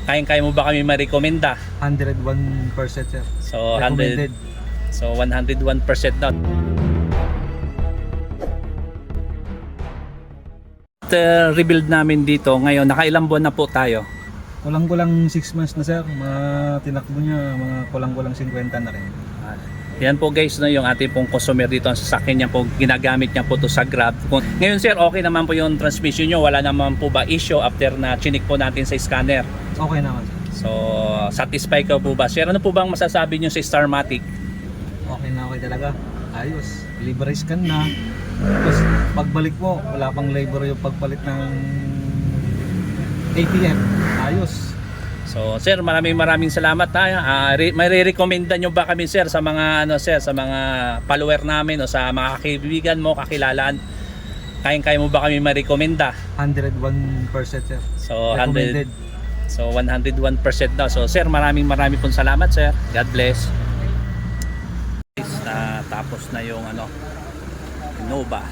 Kayang-kaya mo ba kami ma-recommenda? 101% sir. So, Recommended. 101% na. Rebuild namin dito ngayon, nakailang buwan na po tayo. Kulang-kulang 6 months na sir. Mga tinakbo niya, mga kulang-kulang 50 na rin. Yan po guys, no, yung ating pong customer dito, ang sasakyan niya po, ginagamit niya po to sa Grab. Ngayon sir, okay naman po yung transmission nyo, wala naman po ba issue after na chinik po natin sa scanner? Okay naman sir. So, satisfied ka po ba sir? Ano po bang masasabi nyo sa Starmatic? Okay na okay talaga. Ayos. Libre scan na. Tapos pagbalik mo, wala pang labor yung pagpalit ng ATM. Ayos. So sir, maraming salamat ha. May re-recommenda nyo ba kami sir sa mga sir, sa mga follower namin o sa mga kaibigan mo, kakilalaan? Kayang-kaya mo ba kami ma-recommenda? 101% sir. So Recommended. 101% daw. So sir, maraming pong salamat sir. God bless. Guys, tapos na yung Innova.